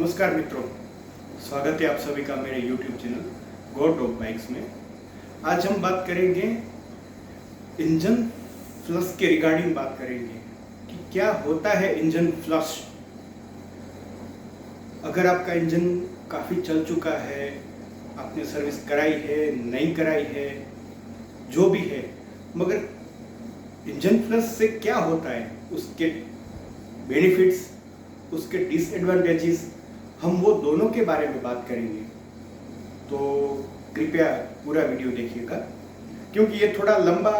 नमस्कार मित्रों, स्वागत है आप सभी का मेरे YouTube channel go talk bikes में। आज हम बात करेंगे इंजन फ्लश के रिगार्डिंग बात करेंगे कि क्या होता है इंजन फ्लश। अगर आपका इंजन काफ़ी चल चुका है, आपने सर्विस कराई है, नहीं कराई है, जो भी है, मगर इंजन फ्लश से क्या होता है, उसके बेनिफिट्स, उसके डिसएडवांटेजेस, हम वो दोनों के बारे में बात करेंगे। तो कृपया पूरा वीडियो देखिएगा, क्योंकि ये थोड़ा लंबा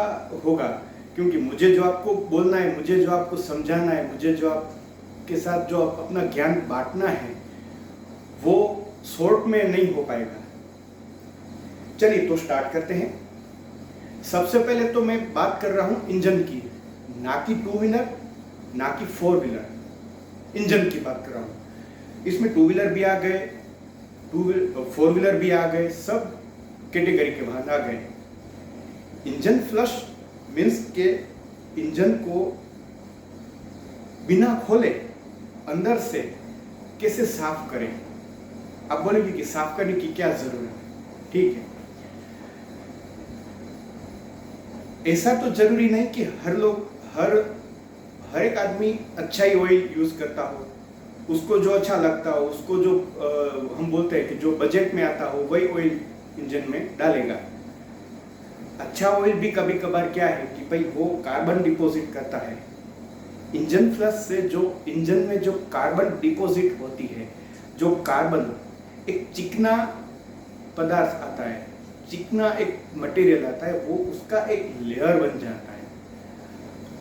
होगा, क्योंकि मुझे जो आपको बोलना है, मुझे जो आपको समझाना है, मुझे जो आपके साथ जो अपना ज्ञान बांटना है, वो शॉर्ट में नहीं हो पाएगा। चलिए तो स्टार्ट करते हैं। सबसे पहले तो मैं बात कर रहा हूँ इंजन की, ना कि टू व्हीलर, ना कि फोर व्हीलर, इंजन की बात कर रहा हूँ। इसमें टू व्हीलर भी आ गए, फोर व्हीलर भी आ गए, सब कैटेगरी के वाहन आ गए। इंजन फ्लश मीन्स के इंजन को बिना खोले अंदर से कैसे साफ करें। आप बोलेंगे कि साफ करने की क्या जरूरत है। ठीक है, ऐसा तो जरूरी नहीं कि हर एक आदमी अच्छा ही ऑयल यूज करता हो, उसको जो अच्छा लगता हो, उसको जो हम बोलते हैं कि जो बजट में आता हो, वही ऑयल इंजन में डालेगा। अच्छा ऑयल भी कभी कभार क्या है कि भाई वो कार्बन डिपॉजिट करता है। इंजन फ्लश से जो इंजन में जो कार्बन डिपॉजिट होती है, जो कार्बन एक चिकना पदार्थ आता है, चिकना एक मटेरियल आता है, वो उसका एक लेयर बन जाता है।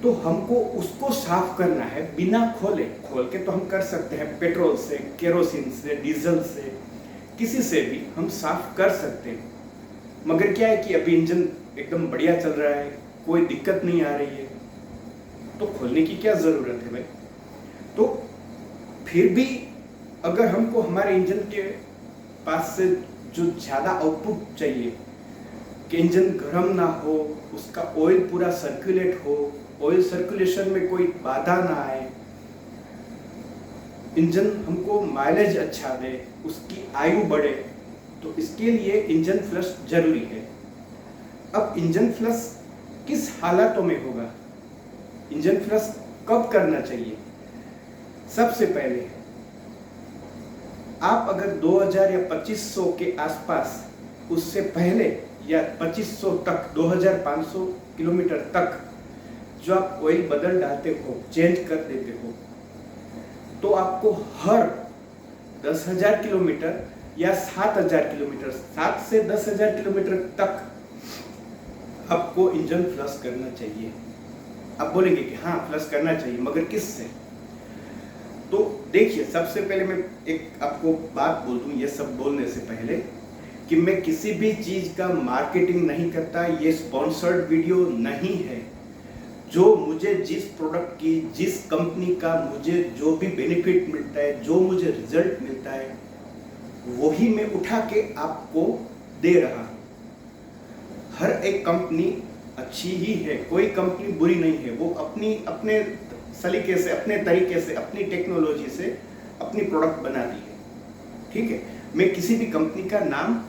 तो हमको उसको साफ करना है बिना खोले। खोल के तो हम कर सकते हैं, पेट्रोल से, केरोसिन से, डीजल से, किसी से भी हम साफ कर सकते हैं। मगर क्या है कि अभी इंजन एकदम बढ़िया चल रहा है, कोई दिक्कत नहीं आ रही है, तो खोलने की क्या जरूरत है भाई। तो फिर भी अगर हमको हमारे इंजन के पास से जो ज्यादा आउटपुट चाहिए, कि इंजन गर्म ना हो, उसका ऑयल पूरा सर्कुलेट हो, ऑयल सर्कुलेशन में कोई बाधा ना आए, इंजन हमको माइलेज अच्छा दे, उसकी आयु बढ़े, तो इसके लिए इंजन फ्लश जरूरी है। अब इंजन फ्लश किस हालातों में होगा, इंजन फ्लश कब करना चाहिए। सबसे पहले आप अगर 2000 या 2500 के आसपास, उससे पहले या 2500 तक, 2500 किलोमीटर तक जो आप ऑयल बदल डालते हो, चेंज कर देते हो, तो आपको हर 10,000 किलोमीटर या 7,000 किलोमीटर, 7 से 10,000 किलोमीटर तक आपको इंजन फ्लश करना चाहिए। आप बोलेंगे कि हाँ फ्लश करना चाहिए, मगर किससे। तो देखिए, सबसे पहले मैं एक आपको बात बोल दूं, ये सब बोलने से पहले, कि मैं किसी भी चीज का मार्केटिंग नहीं करता, ये स्पॉन्सर्ड वीडियो नहीं है। जो मुझे जिस प्रोडक्ट की, जिस कंपनी का मुझे जो भी बेनिफिट मिलता है, जो मुझे रिजल्ट मिलता है, वही मैं उठा के आपको दे रहा हूं। हर एक कंपनी अच्छी ही है, कोई कंपनी बुरी नहीं है। वो अपने सलीके से, अपने तरीके से, अपनी टेक्नोलॉजी से अपनी प्रोडक्ट बनाती है। ठीक है, मैं किसी भी कंपनी का नाम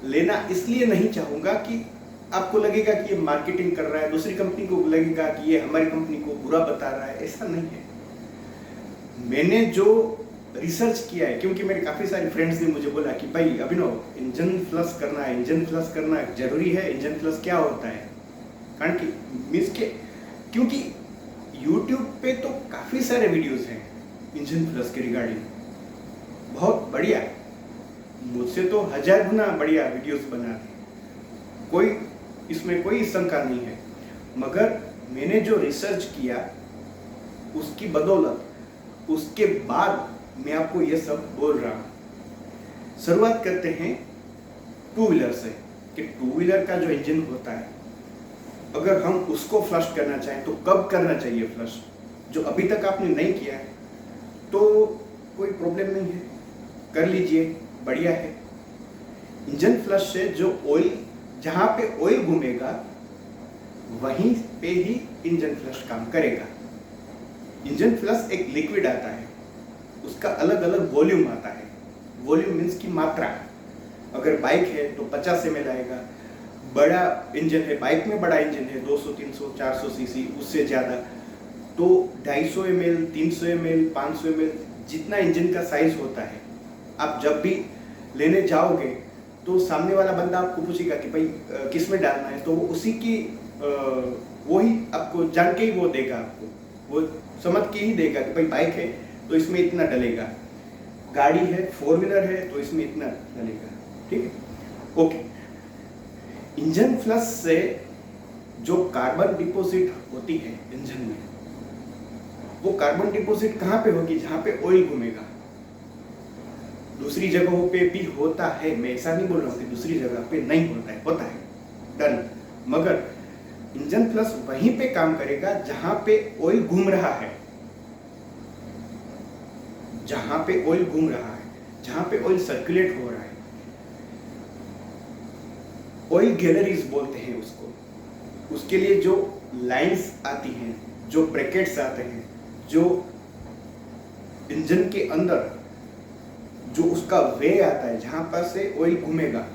लेना इसलिए नहीं चाहूंगा कि आपको लगेगा कि ये मार्केटिंग कर रहा है, दूसरी कंपनी को लगेगा कि ये हमारी कंपनी को बुरा बता रहा है। ऐसा नहीं है। मैंने जो रिसर्च किया है, क्योंकि मेरे काफी सारे फ्रेंड्स ने मुझे बोला कि भाई अभिनव, इंजन फ्लश करना है, इंजन फ्लश करना जरूरी है, इंजन फ्लश क्या होता है। कारण कि मीन्स के, क्योंकि YouTube पे तो काफी सारे वीडियोस हैं इंजन फ्लश के रिगार्डिंग, बहुत बढ़िया, मुझसे तो 1000 गुना बढ़िया वीडियोस बना दी, कोई इसमें कोई शंका नहीं है। मगर मैंने जो रिसर्च किया, उसकी बदौलत, उसके बाद मैं आपको ये सब बोल रहा हूं। शुरुआत करते हैं टू व्हीलर से, कि टू व्हीलर का जो इंजन होता है, अगर हम उसको फ्लश करना चाहें तो कब करना चाहिए फ्लश। जो अभी तक आपने नहीं किया है तो कोई प्रॉब्लम नहीं है, कर लीजिए, बढ़िया है। इंजन फ्लश से जो ऑयल, जहां पे ऑयल घूमेगा वहीं पे ही इंजन फ्लश काम करेगा। इंजन फ्लश एक लिक्विड आता है, उसका अलग अलग वॉल्यूम आता है। वॉल्यूम मीन्स की मात्रा। अगर बाइक है तो 50 ml आएगा। बड़ा इंजन है, बाइक में बड़ा इंजन है 200, 300, 400 सीसी, उससे ज़्यादा तो 250 ml, 300 ml, 500 ml, जितना इंजन का साइज होता है। आप जब भी लेने जाओगे तो सामने वाला बंदा आपको पूछेगा कि भाई किस में डालना है, तो वो उसी की वही आपको जान के ही वो देगा, आपको वो समझ के ही देगा कि भाई बाइक है तो इसमें इतना डलेगा, गाड़ी है 4 व्हीलर है तो इसमें इतना डलेगा। ठीक है, ओके। इंजन फ्लश से जो कार्बन डिपॉजिट होती है इंजन में, वो कार्बन डिपॉजिट कहाँ पे होगी? जहाँ पे ऑयल घूमेगा। दूसरी जगहों पे भी होता है, मैं ऐसा नहीं बोल रहा हूँ कि दूसरी जगह पे नहीं होता है, होता है, डन। मगर इंजन फ्लश वहीं पे काम करेगा जहां पे ऑयल घूम रहा है, जहां पे ऑयल घूम रहा है, जहां पे ऑयल सर्कुलेट हो रहा है। ऑयल गैलरीज बोलते हैं उसको। उसके लिए जो लाइंस आती हैं, जो ब्रैकेट्स आते हैं, जो इंजन के अंदर जो उसका वे आता है, जहां पर से ऑयल घूमेगा,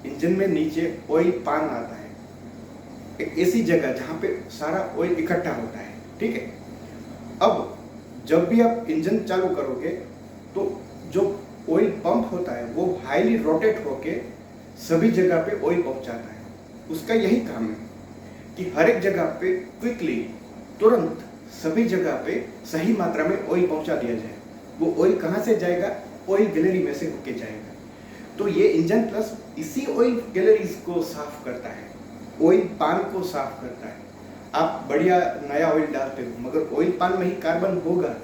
इंजन में नीचे ऑयल पान आता है, एक ऐसी जगह जहां पे सारा ऑयल इकट्ठा होता है। ठीक है, अब जब भी आप इंजन चालू करोगे तो जो ऑयल पंप होता है वो हाईली रोटेट होके सभी जगह पे ऑयल पहुंचाता है। उसका यही काम है कि हर एक जगह पे क्विकली, तुरंत सभी जगह पे सही मात्रा में ऑयल पहुंचा दिया जाए। वो ऑयल कहाँ से जाएगा? ऑयल गैलरी में से होके जाएगा। तो ये इंजन प्लस इसी ऑयल गैलरीज को साफ करता है, ऑयल पान को साफ करता है। आप बढ़िया नया ऑयल डालते हो मगर ऑयल पान में ही कार्बन होगा,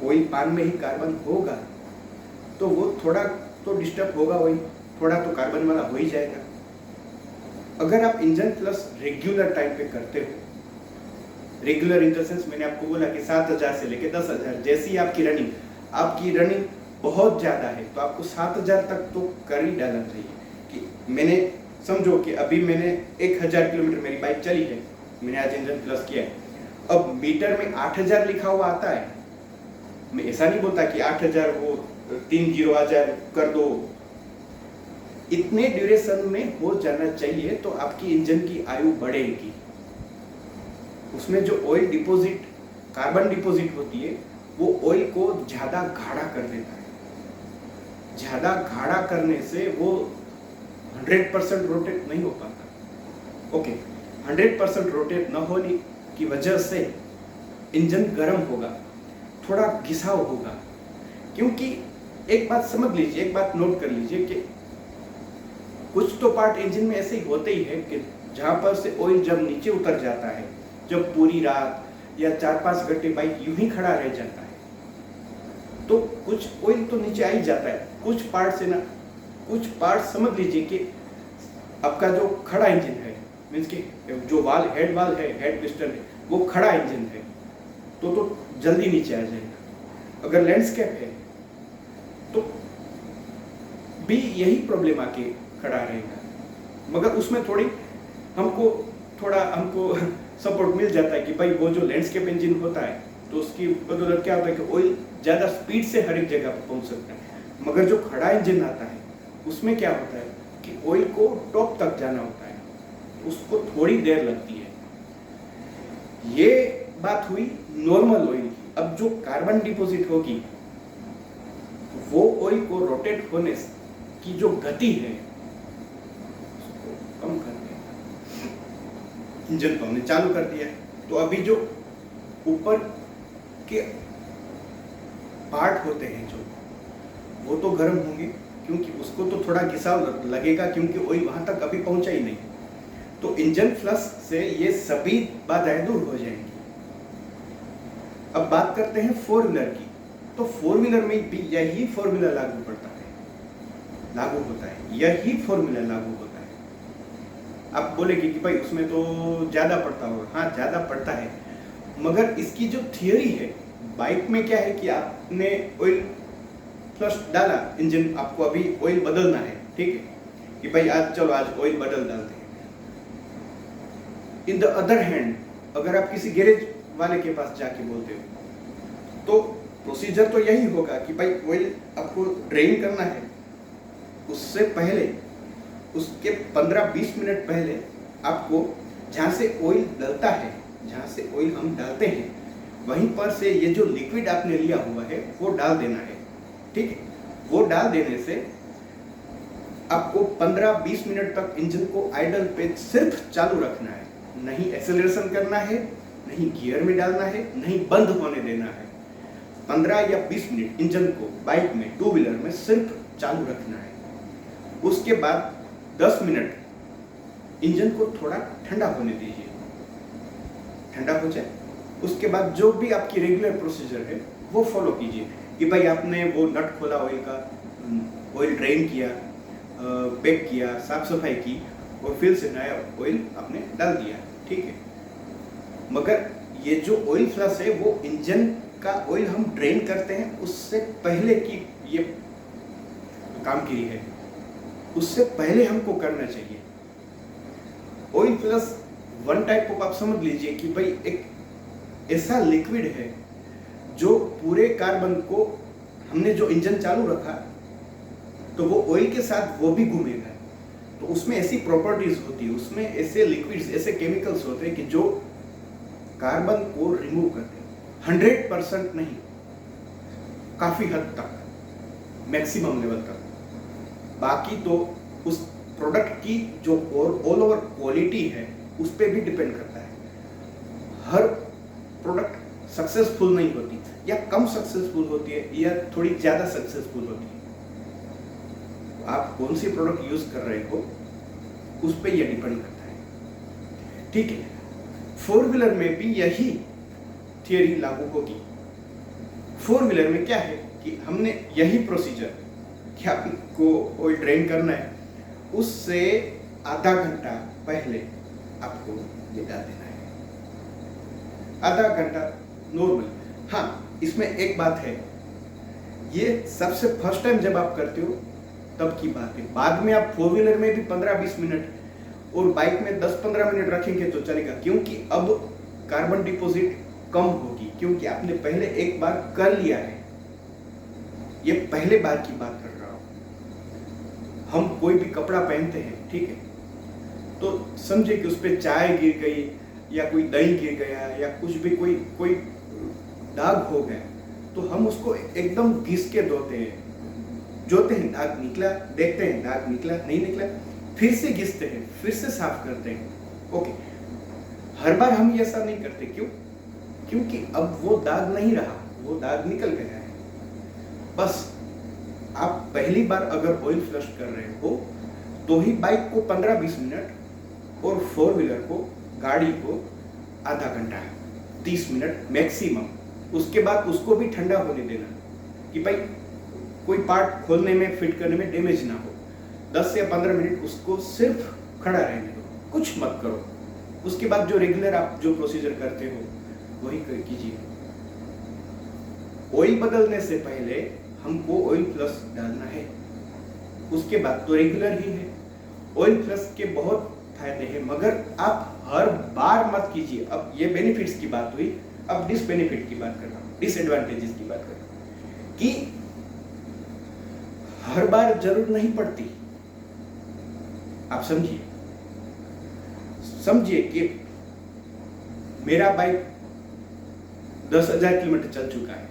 ऑयल पान में ही कार्बन होगा, तो वो थोड़ा तो डिस्टर्ब होगा, ऑयल थोड़ा तो कार्बन वाला हो ही जाएगा। अगर आप इंजन प्लस रेगुलर टाइम पे करते हो, रेगुलर इन द सेंस मैंने आपको बोला कि 7,000 से लेके 10,000, जैसी आपकी रनिंग बहुत ज़्यादा है तो आपको 7,000 तक तो कर ही डालना चाहिए। कि मैंने समझो कि अभी मैंने 1,000 किलोमीटर मेरी बाइक चली है, मैंने आज इंजन प्लस किया है, अब मीटर में 8,000 लिखा हुआ आता है। मैं ऐसा नहीं बोलता कि 8,000 वो 3 0 आ जाए, कर दो। इतने ड्यूरेशन में हो जाना चाहिए तो आपकी इंजन की आयु बढ़ेगी। उसमें जो ऑयल डिपॉजिट, कार्बन डिपॉजिट होती है, वो ऑयल को ज्यादा गाढ़ा कर देता है। ज्यादा गाढ़ा करने से वो 100% रोटेट नहीं हो पाता। ओके, 100% रोटेट न होने की वजह से इंजन गर्म होगा, थोड़ा घिसाव होगा। क्योंकि एक बात समझ लीजिए, एक बात नोट कर लीजिए कि कुछ तो पार्ट इंजन में ऐसे ही होते ही है कि जहां पर से ऑयल जब नीचे उतर जाता है, जब पूरी रात या 4-5 घंटे बाइक यूं ही खड़ा रह जाता है, तो कुछ ऑयल तो नीचे आ ही जाता है। कुछ पार्ट से ना, कुछ पार्ट समझ लीजिए कि आपका जो खड़ा इंजन है, मीन्स कि जो वाल, हेड वाल है, हेड पिस्टन है, वो खड़ा इंजन है तो जल्दी नीचे आ जाएगा। अगर लैंडस्केप है तो भी यही प्रॉब्लम आके खड़ा रहेगा, मगर उसमें हमको सपोर्ट मिल जाता है कि भाई वो जो लैंडस्केप इंजन होता है तो उसकी बदौलत क्या होता है कि ऑयल ज़्यादा स्पीड से हर एक जगह पर पहुंच सकता है। मगर जो खड़ा इंजन आता है उसमें क्या होता है कि ऑयल को टॉप तक जाना होता है, उसको थोड़ी देर लगती है। ये बात हुई नॉर्मल ऑयल की। अब जो कार्बन डिपॉजिट होगी वो ऑयल को रोटेट होने की जो गति है उसको कम कर देगा। इंजन तो हमने चालू कर दिया है, तो अभी जो ऊपर के पार्ट होते हैं जो, वो तो गर्म होंगे, क्योंकि उसको तो थोड़ा घिसाव लगेगा, क्योंकि ऑयल वहां तक अभी पहुंचा ही नहीं। तो इंजन फ्लश से ये सभी बाधाएं दूर हो जाएंगी। अब बात करते हैं 4 व्हीलर की। तो 4 व्हीलर में भी यही फॉर्मूला लागू होता है, यही फॉर्मूला लागू होता है। आप बोलेंगे कि भाई उसमें तो ज्यादा पड़ता होगा। हाँ, ज्यादा पड़ता है, मगर इसकी जो थियोरी है, बाइक में क्या है कि आपने ऑयल फ्लश डाला, इंजन, आपको अभी ऑयल बदलना है, ठीक है, कि भाई आज ऑयल बदल डालते हैं। इन द अदर हैंड, अगर आप किसी गैरेज वाले के पास जाके बोलते हो तो प्रोसीजर तो यही होगा कि भाई ऑयल आपको ड्रेन करना है, उससे पहले उसके 15-20 मिनट पहले आपको जहाँ से ऑयल डलता है, जहाँ से ऑयल हम डालते हैं, वहीं पर से ये जो लिक्विड आपने लिया हुआ है वो डाल देना है। ठीक है, वो डाल देने से आपको 15-20 मिनट तक इंजन को आइडल पे सिर्फ चालू रखना है, नहीं एक्सेलरेशन करना है, नहीं गियर में डालना है, नहीं बंद होने देना है। 15 या 20 मिनट इंजन को बाइक में, टू व्हीलर में सिर्फ चालू रखना है। उसके बाद 10 मिनट इंजन को थोड़ा ठंडा होने दीजिए, ठंडा हो जाए उसके बाद जो भी आपकी रेगुलर प्रोसीजर है वो फॉलो कीजिए कि भाई आपने वो नट खोला ऑयल का, ऑयल ड्रेन किया, पैक किया, साफ सफाई की और फिर से नया ऑयल आपने डाल दिया। ठीक है, मगर ये जो ऑयल फ्लश है वो इंजन का ऑयल हम ड्रेन करते हैं उससे पहले की ये कामगिरी है, उससे पहले हमको करना चाहिए। Oil flush one type of आप समझ लीजिए कि भाई एक ऐसा लिक्विड है जो पूरे कार्बन को, हमने जो इंजन चालू रखा तो वो ऑयल के साथ वो भी घूमेगा, तो उसमें ऐसी प्रॉपर्टीज होती है, उसमें ऐसे लिक्विड्स, ऐसे केमिकल्स होते हैं कि जो कार्बन को रिमूव करते हैं। 100% नहीं, काफी हद तक, मैक्सिमम लेवल तक। बाकी तो उस प्रोडक्ट की जो ऑल ओवर क्वालिटी है उस पर भी डिपेंड करता है। हर प्रोडक्ट सक्सेसफुल नहीं होती, या कम सक्सेसफुल होती है, या थोड़ी ज्यादा सक्सेसफुल होती है। आप कौन सी प्रोडक्ट यूज कर रहे हो उस पर यह डिपेंड करता है। ठीक है, 4 व्हीलर में भी यही थियरी लागू होगी। 4 व्हीलर में क्या है कि हमने यही प्रोसीजर कि आपको ऑयल ड्रेन करना है, उससे आधा घंटा पहले आपको ये डाल देना है, आधा घंटा नॉर्मल। हाँ, इसमें एक बात है, ये सबसे फर्स्ट टाइम जब आप करते हो तब की बात है। बाद में आप 4 व्हीलर में भी 15-20 मिनट और बाइक में 10-15 मिनट रखेंगे तो चलेगा, क्योंकि अब कार्बन डिपॉजिट कम होगी, क्योंकि आपने पहले एक बार कर लिया है। ये पहले बार की बात कर रहा हूं। हम कोई भी कपड़ा पहनते हैं, ठीक है, तो समझे कि उस पर चाय गिर गई या कोई दही गिर गया या कुछ भी कोई दाग हो गया, तो हम उसको एकदम घिस के धोते हैं, दाग निकला, देखते हैं दाग निकला नहीं निकला, फिर से घिसते हैं, फिर से साफ करते हैं। ओके, हर बार हम ये ऐसा नहीं करते। क्यों? क्योंकि अब वो दाग नहीं रहा, वो दाग निकल गया है। बस आप पहली बार अगर ऑयल फ्लश कर रहे हो तो ही बाइक को 15-20 मिनट और 4 व्हीलर को, गाड़ी को आधा घंटा, 30 मिनट मैक्सिमम। उसके बाद उसको भी ठंडा होने देना कि भाई कोई पार्ट खोलने में, फिट करने में डैमेज ना हो। 10 या 15 मिनट उसको सिर्फ खड़ा रहने दो, कुछ मत करो। उसके बाद जो रेगुलर आप जो प्रोसीजर करते हो वही कीजिए। ऑयल बदलने से पहले हमको ऑयल फ्लश डालना है, उसके बाद तो रेगुलर ही है। ऑयल फ्लश के बहुत फायदे हैं, मगर आप हर बार मत कीजिए। अब ये बेनिफिट्स की बात हुई, अब डिसबेनिफिट की बात कर रहा हूँ, डिसएडवांटेजेस की बात कर रहा हूँ कि हर बार जरूरत नहीं पड़ती। आप समझिए कि मेरा बाइक 10,000 किलोमीटर चल चुका है,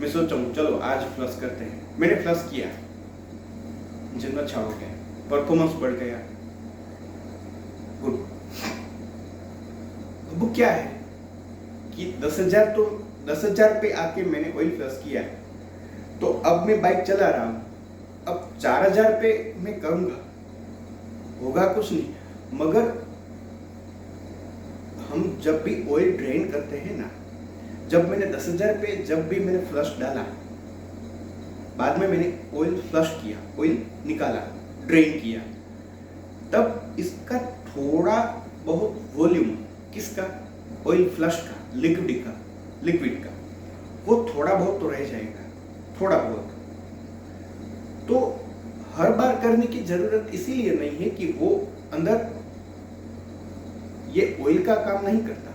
मैं सोचा हूं चलो आज फ्लश करते हैं। मैंने फ्लश किया, इंजन अच्छा हो गया, परफॉर्मेंस बढ़ गया, गुड। अब क्या है कि 10,000 पे आके मैंने ऑयल फ्लश किया, तो अब मैं बाइक चला रहा हूं, अब 4,000 पे मैं करूंगा, होगा कुछ नहीं। मगर हम जब भी ऑयल ड्रेन करते हैं ना, जब मैंने 10,000 पे जब भी मैंने फ्लश डाला, बाद में मैंने ऑयल फ्लश किया, ऑयल निकाला, ड्रेन किया, तब इसका थोड़ा बहुत वॉल्यूम, किसका? ऑयल फ्लश का, लिक्विड का, वो थोड़ा बहुत तो रह जाएगा, थोड़ा बहुत। तो हर बार करने की जरूरत इसीलिए नहीं है कि वो अंदर, ये ऑयल का काम नहीं करता।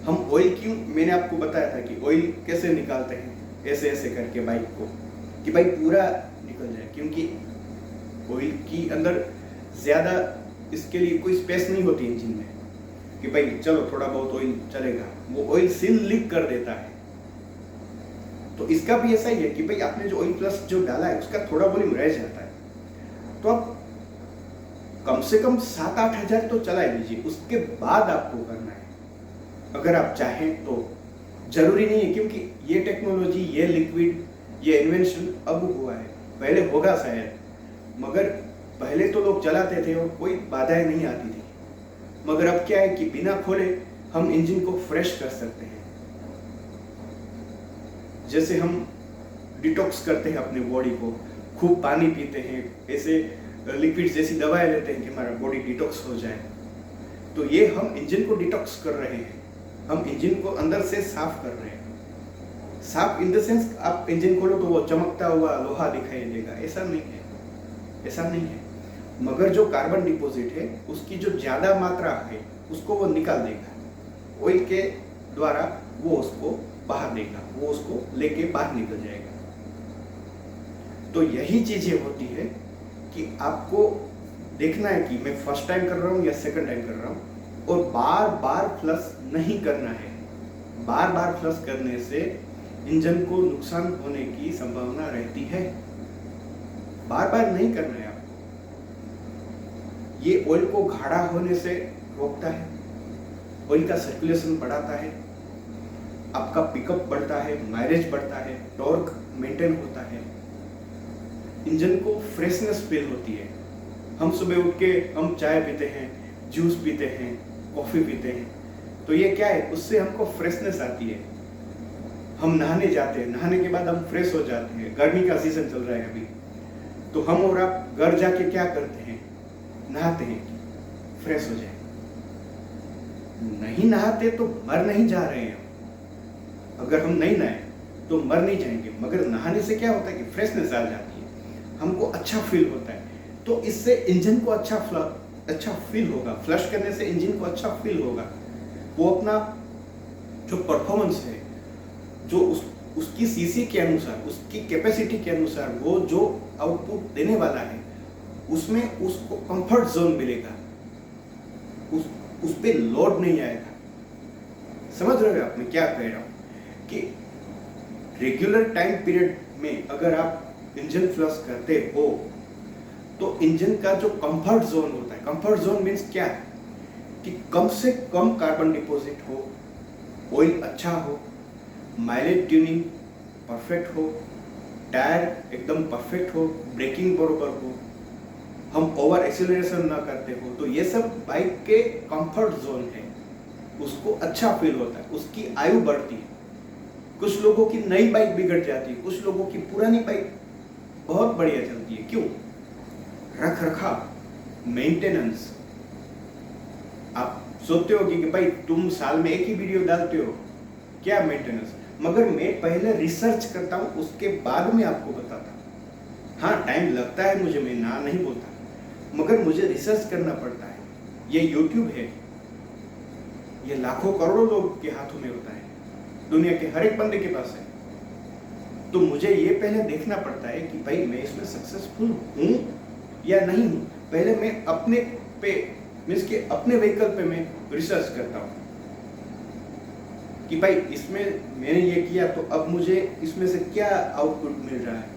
हम ऑयल क्यों, मैंने आपको बताया था कि ऑयल कैसे निकालते हैं, ऐसे ऐसे करके बाइक को, कि भाई पूरा निकल जाए, क्योंकि ऑयल की अंदर ज़्यादा इसके लिए कोई स्पेस नहीं होती इंजन में कि भाई चलो थोड़ा बहुत ऑयल चलेगा, वो ऑयल सील लीक कर देता है। तो इसका भी ऐसा ही है कि भाई आपने जो ऑयल प्लस जो डाला है उसका थोड़ा वॉल्यूम रह जाता है, तो आप कम से कम 7-8 हज़ार तो चला लीजिए, उसके बाद आपको करना है अगर आप चाहें तो। जरूरी नहीं है, क्योंकि ये टेक्नोलॉजी, ये लिक्विड, ये इन्वेंशन अब हुआ है, पहले होगा शायद, मगर पहले तो लोग चलाते थे और कोई बाधाएं नहीं आती थी। मगर अब क्या है कि बिना खोले हम इंजन को फ्रेश कर सकते हैं। जैसे हम डिटॉक्स करते हैं अपने बॉडी को, खूब पानी पीते हैं, ऐसे लिक्विड जैसी दवाएं लेते हैं कि हमारा बॉडी डिटॉक्स हो जाए, तो ये हम इंजन को डिटॉक्स कर रहे हैं, हम इंजन को अंदर से साफ कर रहे हैं। साफ इन द सेंस, आप इंजन खोलो तो वो चमकता हुआ लोहा दिखाई देगा, ऐसा नहीं है, ऐसा नहीं है। मगर जो कार्बन डिपॉजिट है उसकी जो ज्यादा मात्रा है उसको वो निकाल देगा, ऑयल के द्वारा वो उसको बाहर देगा, वो उसको लेके बाहर निकल जाएगा। तो यही चीजें होती है कि आपको देखना है कि मैं फर्स्ट टाइम कर रहा हूँ या सेकंड टाइम कर रहा हूँ, और बार बार फ्लश नहीं करना है। बार बार फ्लश करने से इंजन को नुकसान होने की संभावना रहती है, बार बार नहीं करना है आपको। ये ऑयल को गाढ़ा होने से रोकता है, ऑयल का सर्कुलेशन बढ़ाता है, आपका पिकअप बढ़ता है, माइलेज बढ़ता है, टॉर्क मेंटेन होता है, इंजन को फ्रेशनेस फील होती है। हम सुबह उठ के हम चाय पीते हैं, जूस पीते हैं, कॉफी पीते हैं, तो ये क्या है, उससे हमको फ्रेशनेस आती है। हम नहाने जाते हैं, नहाने के बाद हम फ्रेश हो जाते हैं, गर्मी का सीजन चल रहा है अभी, तो हम और आप घर जाके क्या करते हैं, नहाते हैं, फ्रेश हो जाए। नहीं नहाते तो मर नहीं जा रहे हैं। अगर हम नहीं नहाए तो मर नहीं जाएंगे, मगर नहाने से क्या होता है कि फ्रेशनेस आ जाती है, हमको अच्छा फील होता है। तो इससे इंजन को अच्छा फील होगा, फ्लश करने से इंजन को अच्छा फील होगा। वो अपना जो परफॉर्मेंस है, जो उसकी सीसी के अनुसार, उसकी कैपेसिटी के अनुसार वो जो आउटपुट देने वाला है, उसमें उसको कंफर्ट जोन मिलेगा, उस पे लोड नहीं आएगा। समझ रहे हो आप मैं क्या कह रहा हूं कि रेगुलर टाइम पीरियड में अगर आप इंजन फ्लश करते हो तो इंजन का जो कंफर्ट जोन होता है, कंफर्ट जोन मीन्स क्या है कि कम से कम कार्बन डिपॉजिट हो, ऑयल अच्छा हो, माइलेज ट्यूनिंग परफेक्ट हो, टायर एकदम परफेक्ट हो, ब्रेकिंग बरोबर हो, हम ओवर एक्सीलरेशन ना करते हो, तो ये सब बाइक के कंफर्ट जोन है, उसको अच्छा फील होता है, उसकी आयु बढ़ती है। कुछ लोगों की नई बाइक बिगड़ जाती है, कुछ लोगों की पुरानी बाइक बहुत बढ़िया चलती है। क्यों? रख रखाव, मेंटेनेंस। आप सोचते हो कि भाई तुम साल में एक ही वीडियो डालते हो, क्या मेंटेनेंस? मगर मैं पहले रिसर्च करता हूं, उसके बाद में आपको बताता हूं। हाँ, टाइम लगता है मुझे, मैं ना नहीं बोलता, मगर मुझे रिसर्च करना पड़ता है। ये यूट्यूब है, ये लाखों करोड़ों लोग के हाथों में होता है, दुनिया के हर एक बंदे के पास है। तो मुझे ये पहले देखना पड़ता है कि भाई मैं इसमें सक्सेसफुल हूं या नहीं हूं। पहले मैं अपने पे मीन्स के अपने व्हीकल पे मैं रिसर्च करता हूं कि भाई इसमें मैंने ये किया तो अब मुझे इसमें से क्या आउटपुट मिल रहा है,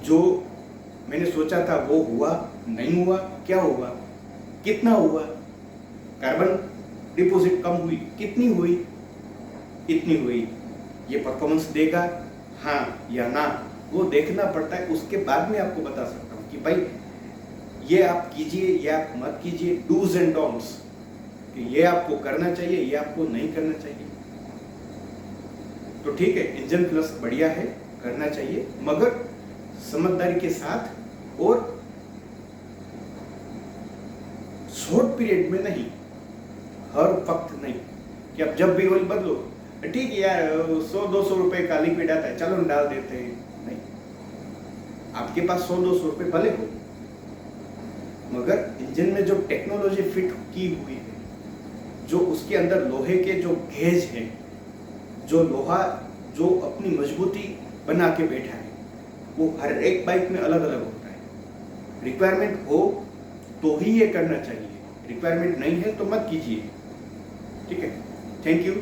जो मैंने सोचा था वो हुआ, नहीं हुआ, क्या हुआ, कितना हुआ, कार्बन डिपॉजिट कम हुई, कितनी हुई, इतनी हुई, ये परफॉर्मेंस देगा हाँ या ना, वो देखना पड़ता है। उसके बाद में आपको बता सकता हूँ कि भाई ये आप कीजिए, ये आप मत कीजिए, डूज एंड डोंट्स, कि ये आपको करना चाहिए, ये आपको नहीं करना चाहिए। तो ठीक है, इंजन प्लस बढ़िया है, करना चाहिए, मगर समझदारी के साथ और शॉर्ट पीरियड में नहीं, हर वक्त नहीं कि अब जब भी ऑयल बदलो, ठीक है यार 100-200 रुपए का लिक्विड आता है, चलो डाल देते हैं। नहीं, आपके पास 100-200 रुपए भले हो, मगर इंजन में जो टेक्नोलॉजी फिट की हुई है जो उसके अंदर लोहे के जो गेज हैं, जो लोहा जो अपनी मजबूती बना के बैठा है, वो हर एक बाइक में अलग अलग होता है। रिक्वायरमेंट हो तो ही ये करना चाहिए, रिक्वायरमेंट नहीं है तो मत कीजिए। ठीक है, थैंक यू।